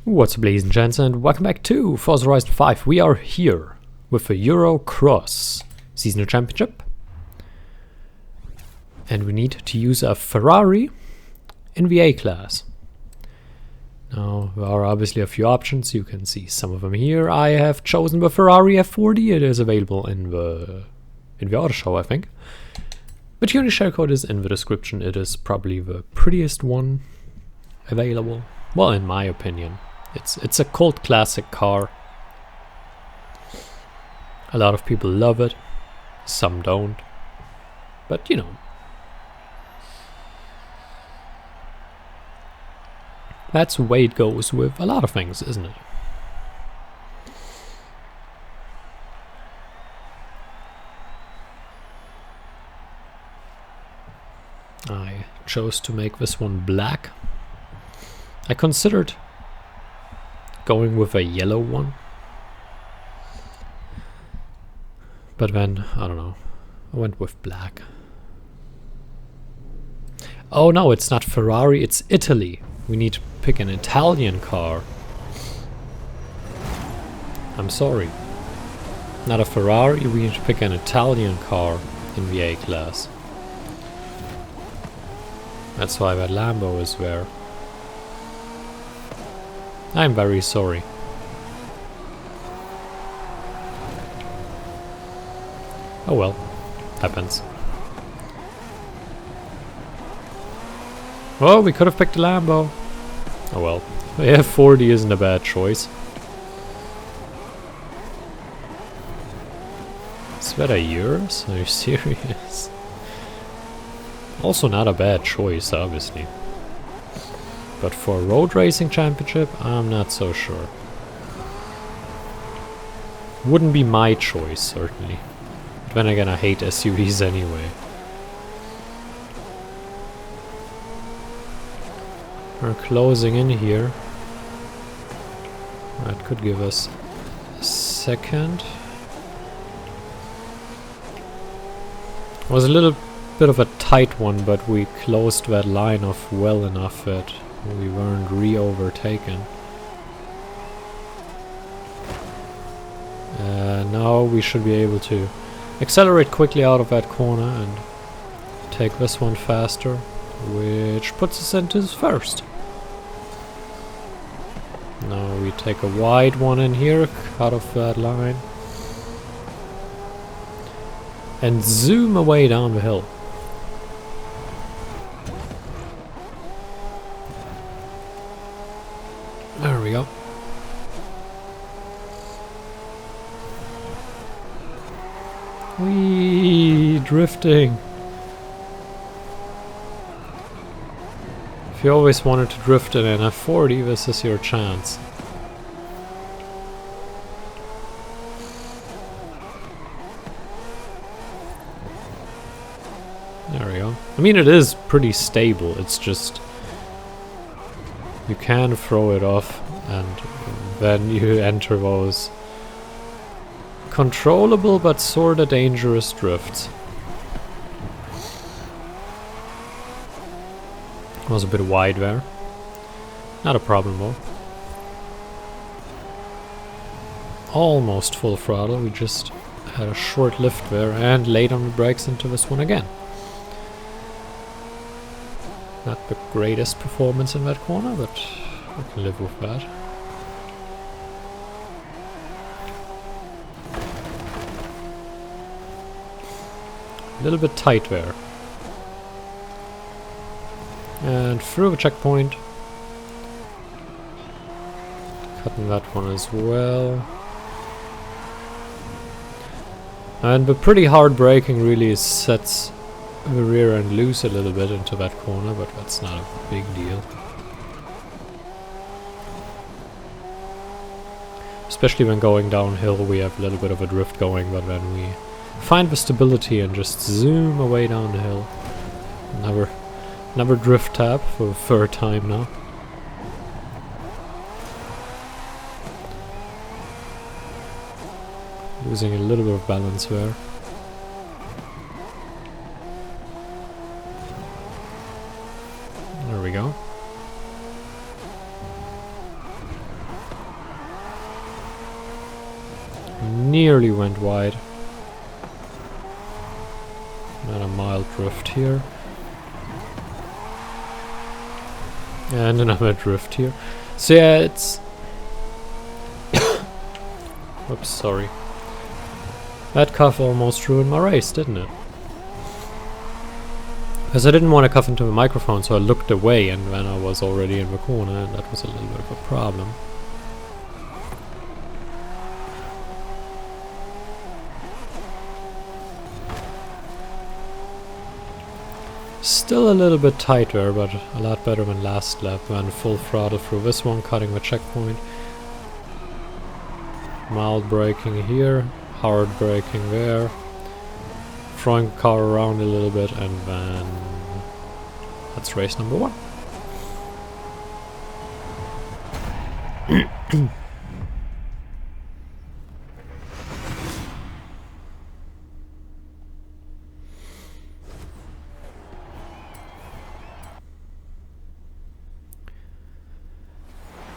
What's up, ladies and gents, and welcome back to Forza Horizon 5. We are here with a Euro Cross Seasonal Championship. And we need to use a Ferrari in the A class. Now, there are obviously a few options. You can see some of them here. I have chosen the Ferrari F40. It is available in the auto show, I think. But unit share code is in the description. It is probably the prettiest one available. Well, in my opinion. It's a cult classic car. A lot of people love it. Some don't. But, you know. That's the way it goes with a lot of things, isn't it? I chose to make this one black. I considered going with a yellow one. But then, I don't know, I went with black. Oh no, it's not Ferrari, it's Italy. We need to pick an Italian car. I'm sorry. Not a Ferrari, we need to pick an Italian car in the A class. That's why that Lambo is there. I'm very sorry. Oh well, happens. Well, we could have picked a Lambo. Oh well, the F40 isn't a bad choice. Is that a yours? Are you serious? Also not a bad choice, obviously. But for a road racing championship, I'm not so sure. Wouldn't be my choice, certainly. But then again, I hate SUVs anyway. We're closing in here. That could give us a second. It was a little bit of a tight one, but we closed that line off well enough that we weren't re-overtaken. Now we should be able to accelerate quickly out of that corner and take this one faster, which puts us into first. Now we take a wide one in here, out of that line, and zoom away down the hill. There we go. Whee! Drifting! If you always wanted to drift in an F40, this is your chance. There we go. I mean, it is pretty stable, it's just you can throw it off and then you enter those controllable but sorta dangerous drifts. Was a bit wide there. Not a problem though. Almost full throttle, we just had a short lift there and laid on the brakes into this one again. Not the greatest performance in that corner, but I can live with that. A little bit tight there. And through the checkpoint. Cutting that one as well. And the pretty hard braking really sets the rear end loose a little bit into that corner, but that's not a big deal. Especially when going downhill, we have a little bit of a drift going, but then we find the stability and just zoom away down the hill. Never drift tap for the third time now. Losing a little bit of balance there. There we go. Nearly went wide. And a mild drift here. And another drift here. So yeah, it's... Oops, sorry. That cuff almost ruined my race, didn't it? Because I didn't want to cuff into the microphone, so I looked away, and then I was already in the corner, and that was a little bit of a problem. Still a little bit tighter, but a lot better than last lap. Went full throttle through this one, cutting the checkpoint. Mild braking here, hard braking there. Throwing the car around a little bit, and then that's race number 1.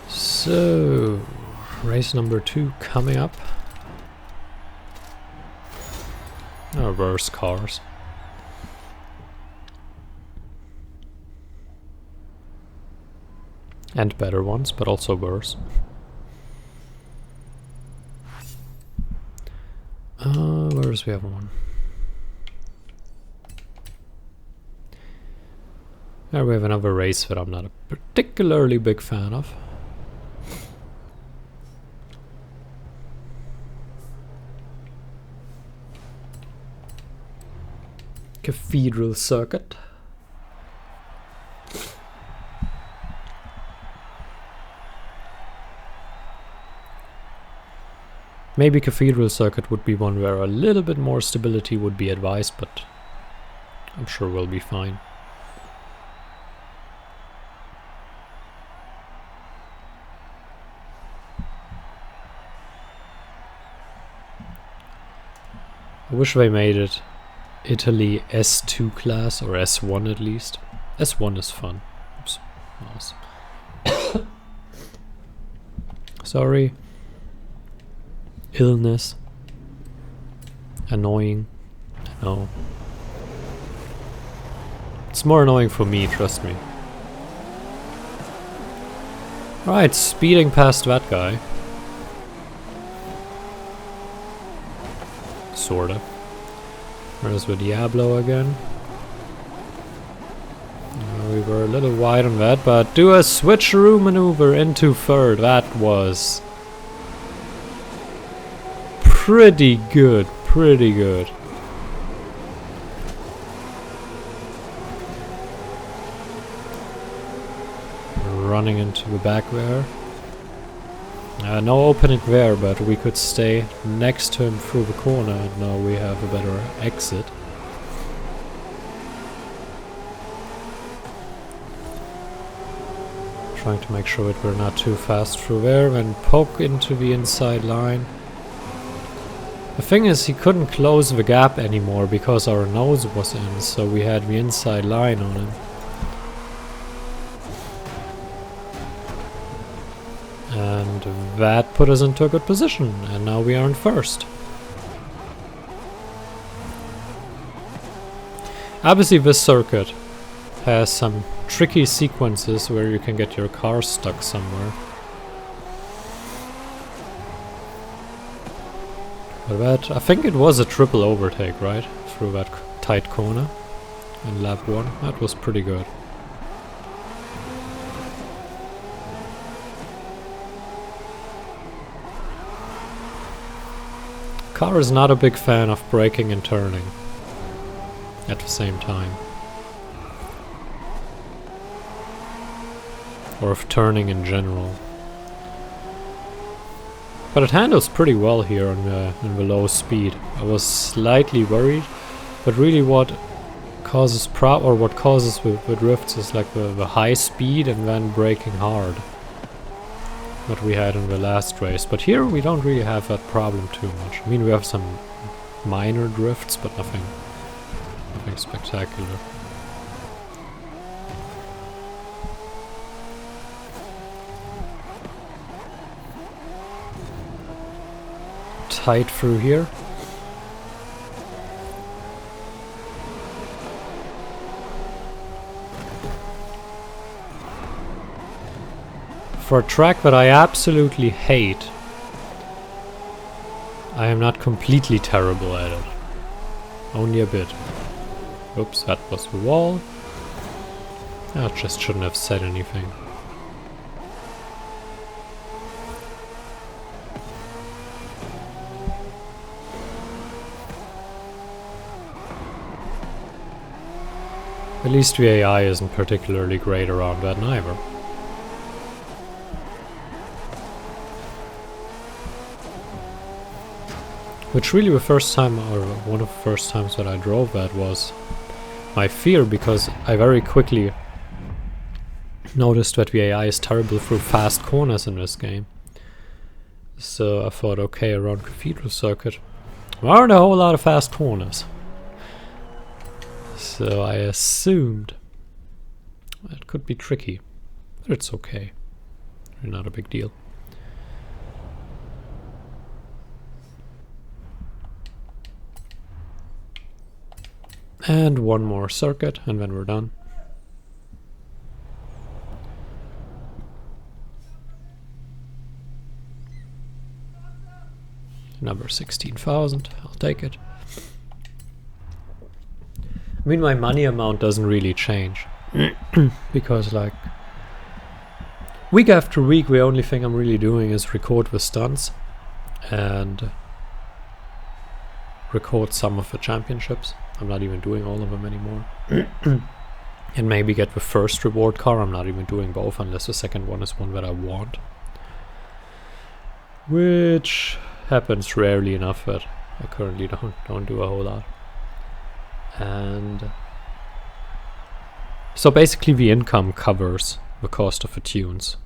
So, race number 2 coming up. Worse cars. And better ones, but also worse. Where's the other one? There we have another race that I'm not a particularly big fan of. Cathedral Circuit. Maybe Cathedral Circuit would be one where a little bit more stability would be advised, but I'm sure we'll be fine. I wish they made it Italy S2 class, or S1 at least. S1 is fun. Oops. Mouse. Sorry. Illness. Annoying. No. It's more annoying for me, trust me. Right, speeding past that guy. Sorta. Where's the Diablo again? We were a little wide on that, but do a switcheroo maneuver into third. That was pretty good, pretty good. Running into the back there. No opening there, but we could stay next to him through the corner, and now we have a better exit. Trying to make sure that we're not too fast through there, then poke into the inside line. The thing is, he couldn't close the gap anymore because our nose was in, so we had the inside line on him. And that put us into a good position, and now we are in first. Obviously this circuit has some tricky sequences where you can get your car stuck somewhere. But that, I think it was a triple overtake, right? Through that tight corner in lap 1. That was pretty good. Car is not a big fan of braking and turning at the same time. Or of turning in general. But it handles pretty well here on the low speed. I was slightly worried, but really what causes the drifts is like the high speed and then braking hard. What we had in the last race, but here we don't really have that problem too much. I mean, we have some minor drifts, but nothing spectacular. tight through here. For a track that I absolutely hate, I am not completely terrible at it. Only a bit. Oops, that was the wall. I just shouldn't have said anything. At least the AI isn't particularly great around that neither. Which really the first time, or one of the first times that I drove that was my fear, because I very quickly noticed that the AI is terrible through fast corners in this game. So I thought, okay, around Cathedral Circuit, there aren't a whole lot of fast corners. So I assumed it could be tricky, but it's okay. Not a big deal. And one more circuit, and then we're done. Number 16,000, I'll take it. I mean, my money amount doesn't really change. Because, like, week after week, the only thing I'm really doing is record the stunts and record some of the championships. I'm not even doing all of them anymore. And maybe get the first reward car. I'm not even doing both unless the second one is one that I want. Which happens rarely enough that I currently don't do a whole lot. And so basically the income covers the cost of the tunes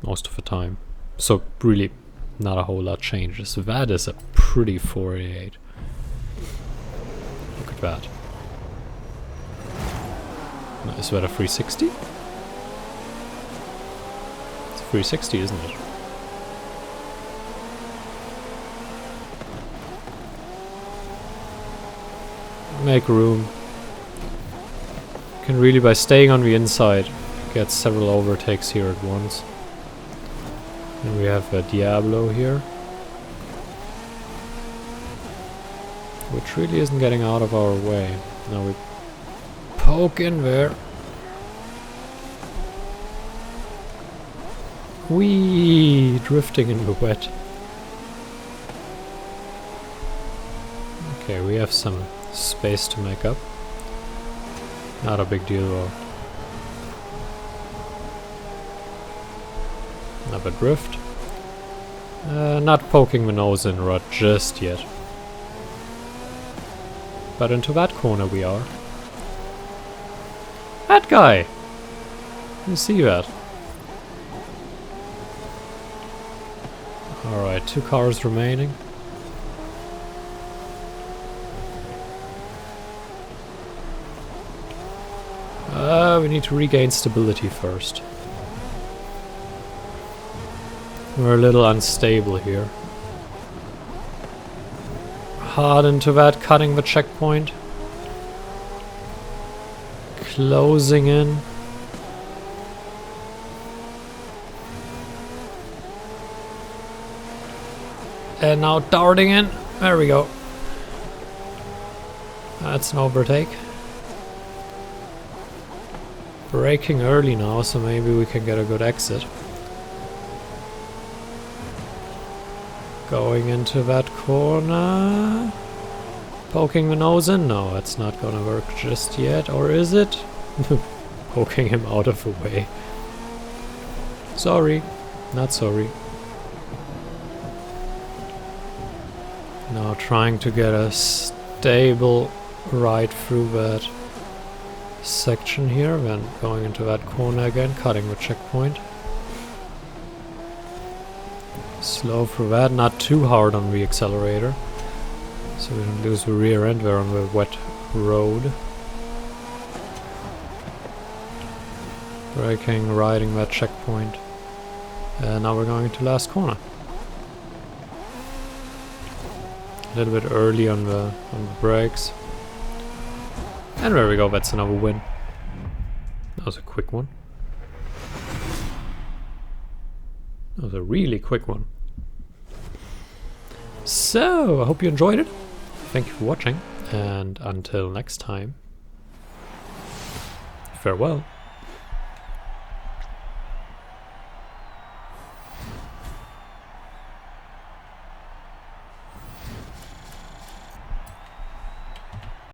most of the time. So really not a whole lot changes. That is a pretty 488. Look at that. Is that a 360? It's a 360, isn't it? Make room. Can really, by staying on the inside, get several overtakes here at once. And we have a Diablo here, which really isn't getting out of our way. Now we poke in there. Whee! Drifting in the wet. Okay, we have some space to make up. Not a big deal though. Another drift. Not poking the nose in rut just yet. But into that corner we are. That guy! You see that? Alright, 2 cars remaining. We need to regain stability first. We're a little unstable here. Hard into that, cutting the checkpoint. Closing in. And now darting in. There we go. That's an overtake. Braking early now, so maybe we can get a good exit. Going into that corner. Poking the nose in? No, it's not gonna work just yet. Or is it? Poking him out of the way. Sorry. Not sorry. Now trying to get a stable ride through that section here, then going into that corner again, cutting the checkpoint. Slow through that, not too hard on the accelerator, so we don't lose the rear end there on the wet road. Braking, riding that checkpoint, and now we're going into last corner. A little bit early on the brakes. And there we go, that's another win. That was a quick one. That was a really quick one. So, I hope you enjoyed it. Thank you for watching, and until next time, farewell.